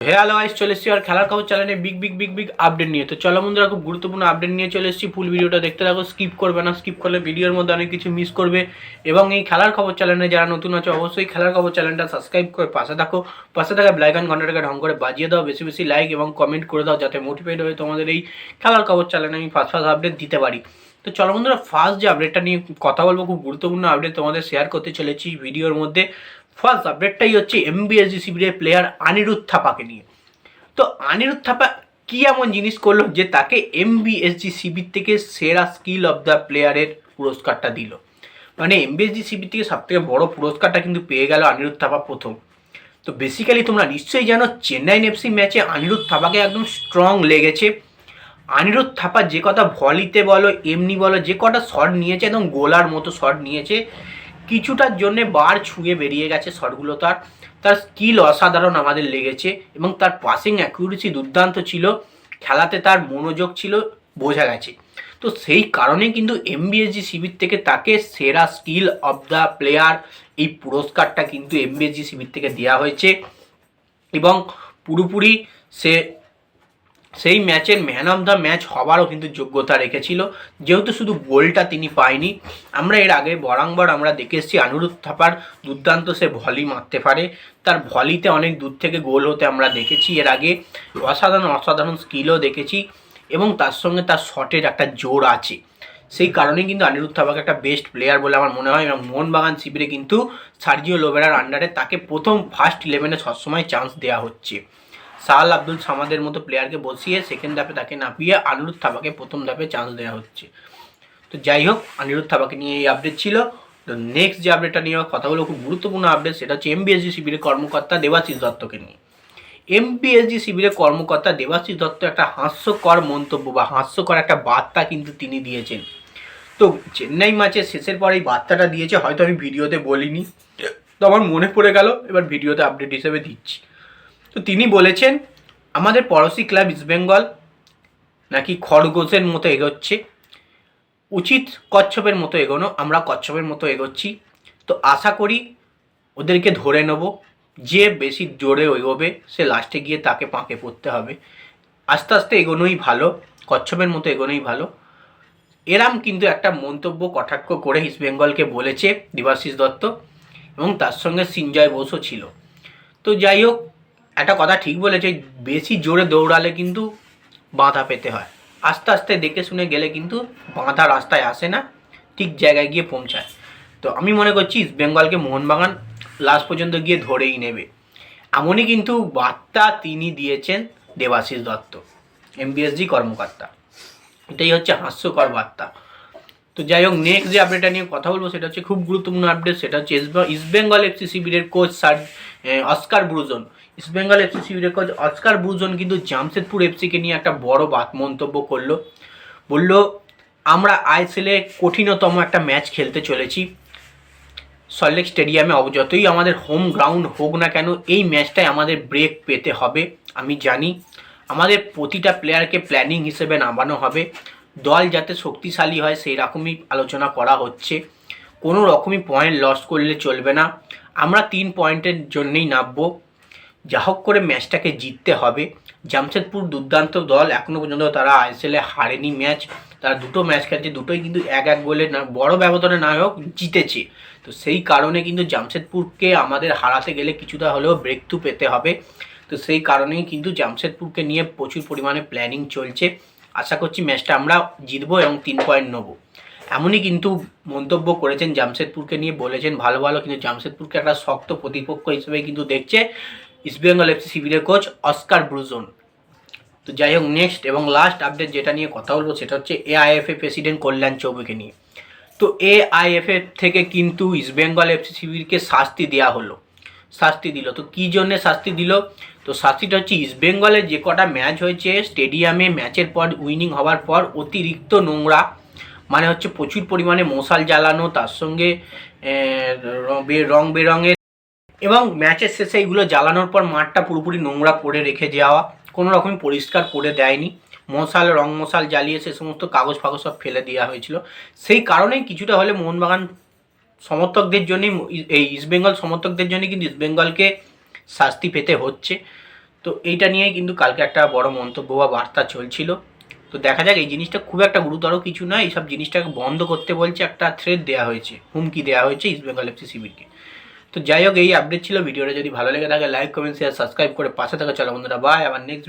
Hello guys, চলে এসেছি আর খেলার খবর চ্যানেলে বিগ আপডেট নিয়ে। তো চলো বন্ধুরা, খুব গুরুত্বপূর্ণ আপডেট নিয়ে চলে এসেছি। ফুল ভিডিওটা দেখতে থাকো, স্কিপ করবে না। স্কিপ করলে ভিডিওর মধ্যে অনেক কিছু মিস করবে। এবং এই খেলার খবর চ্যানেলে যারা নতুন আছে অবশ্যই খেলার খবর চ্যানেলটা সাবস্ক্রাইব করে পাশে থাকো। পাশে থাকা বেল আইকন ঘন্টাটাকে ঢং করে বাজিয়ে দাও, বেশি বেশি লাইক এবং কমেন্ট করে দাও, যাতে মোটিভেট হয়ে তোমাদের এই খেলার খবর চ্যানেলে আমি ফার্স্ট আপডেট দিতে পারি। তো চলো বন্ধুরা, ফার্স্ট যে আপডেটটা নিয়ে কথা বলবো, খুব গুরুত্বপূর্ণ আপডেট তোমাদের শেয়ার করতে চলেছি ভিডিওর মধ্যে। ফার্স্ট আপডেটটাই হচ্ছে এমবিএসজি শিবিরের প্লেয়ার অনিরুদ্ধ থাপাকে নিয়ে। তো অনিরুদ্ধ থাপা কী এমন জিনিস করলো যে তাকে এমবিএসজি শিবির থেকে সেরা স্কিল অফ দ্য প্লেয়ারের পুরস্কারটা দিল। মানে এমবিএসজি শিবির থেকে সবথেকে বড় পুরস্কারটা কিন্তু পেয়ে গেল অনিরুদ্ধ থাপা প্রথম। তো বেসিক্যালি তোমরা নিশ্চয়ই জানো, চেন্নাই এফসি ম্যাচে অনিরুদ্ধ থাপাকে একদম স্ট্রং লেগেছে। অনিরুদ্ধ থাপা যে কটা ভলিতে বলো এমনি বলো, যে কটা শট নিয়েছে একদম গোলার মতো শট নিয়েছে। কিছুটার জন্যে বার ছুঁয়ে বেরিয়ে গেছে শটগুলো। তার স্কিল অসাধারণ আমাদের লেগেছে এবং তার পাসিং অ্যাকুরেসি দুর্দান্ত ছিল। খেলাতে তার মনোযোগ ছিল, বোঝা গেছে। তো সেই কারণে কিন্তু এমবিএসজি শিবির থেকে তাকে সেরা স্কিল অফ দ্য প্লেয়ার এই পুরস্কারটা কিন্তু এমবিএসজি শিবির থেকে দেওয়া হয়েছে। এবং পুরোপুরি সে সেই ম্যাচের ম্যান অফ দ্য ম্যাচ হবারও কিন্তু যোগ্যতা রেখেছিল, যেহেতু শুধু গোলটা তিনি পায়নি। আমরা এর আগে বরাংবার আমরা দেখে এসেছি অনিরুদ্ধ থাপার দুর্দান্ত সে ভলি মারতে পারে। তার ভলিতে অনেক দূর থেকে গোল হতে আমরা দেখেছি এর আগে। অসাধারণ স্কিলও দেখেছি এবং তার সঙ্গে তার শটের একটা জোর আছে। সেই কারণেই কিন্তু অনিরুদ্ধ থাপাকে একটা বেস্ট প্লেয়ার বলে আমার মনে হয়। এবং মোহনবাগান শিবিরে কিন্তু সার্জিও লোবেরার আন্ডারে তাকে প্রথম ফার্স্ট 11-এ সবসময় চান্স দেওয়া হচ্ছে। সাহাল আব্দুল সামাদের মতো প্লেয়ারকে বসিয়ে সেকেন্ড ধাপে তাকে নাপিয়ে অনিরুদ্ধ থাপাকে প্রথম ধাপে চান্স দেওয়া হচ্ছে। তো যাই হোক, অনিরুদ্ধ থাপাকে নিয়ে এই আপডেট ছিল। তো নেক্সট যে আপডেটটা নিয়ে কথা হলো, খুব গুরুত্বপূর্ণ আপডেট, সেটা হচ্ছে এমবিএসজি শিবিরের কর্মকর্তা দেবাশিস দত্তকে নিয়ে। এমবিএসজি শিবিরের কর্মকর্তা দেবাশিস দত্ত একটা হাস্যকর মন্তব্য বা হাস্যকর একটা বার্তা কিন্তু তিনি দিয়েছেন। তো চেন্নাই ম্যাচের শেষের পর এই বার্তাটা দিয়েছে, হয়তো আমি ভিডিওতে বলিনি, তো আমার মনে পড়ে গেল, এবার ভিডিওতে আপডেট হিসেবে দিচ্ছি। তো তিনি বলেছেন, আমাদের পড়োশি ক্লাব ইস্টবেঙ্গল নাকি খরগোশের মতো এগোচ্ছে, উচিত কচ্ছপের মতো এগোনো, আমরা কচ্ছপের মতো এগোচ্ছি। তো আশা করি ওদেরকে ধরে নেব, যে বেশি জোরে এগোবে সে লাস্টে গিয়ে তাকে পাঁকে পড়তে হবে। আস্তে আস্তে এগোনোই ভালো, কচ্ছপের মতো এগোনোই ভালো। এরাম কিন্তু একটা মন্তব্য কটাক্ষ করে ইস্টবেঙ্গলকে বলেছে দেবাশিস দত্ত, এবং তার সঙ্গে সিঞ্জয় বোসও ছিল। তো যাই হোক, একটা কথা ঠিক বলেছে, বেশি জোরে দৌড়ালে কিন্তু বাধা পেতে হয়। আস্তে আস্তে দেখে শুনে গেলে কিন্তু বাধা রাস্তায় আসে না, ঠিক জায়গায় গিয়ে পৌঁছায়। তো আমি মনে করছি ইস্টবেঙ্গলকে মোহনবাগান লাস্ট পর্যন্ত গিয়ে ধরেই নেবে। এমনই কিন্তু বার্তা তিনি দিয়েছেন দেবাশিস দত্ত, এমবিএসজি কর্মকর্তা। এটাই হচ্ছে হাস্যকর বার্তা। তো যাই হোক, নেক্সট যে আপডেটটা নিয়ে কথা বলবো সেটা হচ্ছে খুব গুরুত্বপূর্ণ আপডেট, সেটা হচ্ছে ইস্টবেঙ্গল এফসি শিবিরের coach Oscar Bruzon. East Bengal FC শিবিরের কোচ অস্কার ব্রুজন কিন্তু জামশেদপুর এফসিকে নিয়ে একটা বড় মন্তব্য করলো। বলল, আমরা আইএসএলে কঠিনতম একটা ম্যাচ খেলতে চলেছি সল্টলেক স্টেডিয়ামে। যতই আমাদের হোম গ্রাউন্ড হোক না কেন, এই ম্যাচটায় আমাদের ব্রেক পেতে হবে। আমি জানি আমাদের প্রতিটা প্লেয়ারকে প্ল্যানিং হিসেবে নামানো হবে, দল যাতে শক্তিশালী হয় সেই রকমই আলোচনা করা হচ্ছে। কোনো রকমই পয়েন্ট লস করলে চলবে না, আমরা 3 পয়েন্টের জন্যেই নামবো। যা হোক করে ম্যাচটাকে জিততে হবে। জামশেদপুর দুর্দান্ত দল, এখনও পর্যন্ত তারা আইএসএলে হারেনি ম্যাচ। তারা দুটো ম্যাচ খেলছে, দুটোই কিন্তু 1-1 গোলে না, বড় ব্যবধানে না হোক জিতেছে। তো সেই কারণে কিন্তু জামশেদপুরকে আমাদের হারাতে গেলে কিছুটা হলেও ব্রেক থ্রু পেতে হবে। তো সেই কারণেই কিন্তু জামশেদপুরকে নিয়ে প্রচুর পরিমাণে প্ল্যানিং চলছে। আশা করছি ম্যাচটা আমরা জিতবো এবং 3 পয়েন্ট নেবো। এমনই কিন্তু মন্তব্য করেছেন জামশেদপুরকে নিয়ে, বলেছেন ভালো ভালো, কিন্তু জামশেদপুরকে একটা শক্ত প্রতিপক্ষ হিসেবে কিন্তু দেখছে ইস্টবেঙ্গল এফসি শিবিরের কোচ অস্কার ব্রুজন। তো যাই হোক, নেক্সট এবং লাস্ট আপডেট যেটা নিয়ে কথা বলবো সেটা হচ্ছে এআইএফএ প্রেসিডেন্ট কল্যাণ চৌবেকে নিয়ে। তো এআইএফএ থেকে কিন্তু ইস্টবেঙ্গল এফসি শিবিরকে শাস্তি দেওয়া হলো, শাস্তি দিল। তো কী জন্যে শাস্তি দিল? তো শাস্তিটা হচ্ছে, ইস্টবেঙ্গলের যে কটা ম্যাচ হয়েছে স্টেডিয়ামে, ম্যাচের পর উইনিং হওয়ার পর অতিরিক্ত নোংরা, মানে হচ্ছে প্রচুর পরিমাণে মশাল জ্বালানো, তার সঙ্গে রং বেরঙের, এবং ম্যাচের শেষে এইগুলো জ্বালানোর পর মাঠটা পুরোপুরি নোংরা করে রেখে যাওয়া, কোনো রকমই পরিষ্কার করে দেয়নি। রং মশাল জ্বালিয়ে সে সমস্ত কাগজ ফাগজ সব ফেলে দেওয়া হয়েছিল। সেই কারণেই কিছুটা হলে মোহনবাগান সমর্থকদের জন্যই, এই ইস্টবেঙ্গল সমর্থকদের জন্যই কিন্তু ইস্টবেঙ্গলকে শাস্তি পেতে হচ্ছে। তো তো এইটা নিয়েই কিন্তু কালকে একটা বড় মন্তব্য বা বার্তা চলছিল। তো দেখা যাক, এই জিনিসটা খুব একটা গুরুতর কিছু নয়, এইসব জিনিসটাকে বন্ধ করতে বলছে, একটা থ্রেট দেওয়া হয়েছে, হুমকি দেওয়া হয়েছে ইস্ট বেঙ্গল এফসি শিবিরকে। তো যাই হোক, এই আপডেট ছিল। ভিডিওটা যদি ভালো লেগে থাকে লাইক কমেন্ট শেয়ার সাবস্ক্রাইব করে পাশে থাকা। চলো বন্ধুরা, বাই, আবার নেক্সট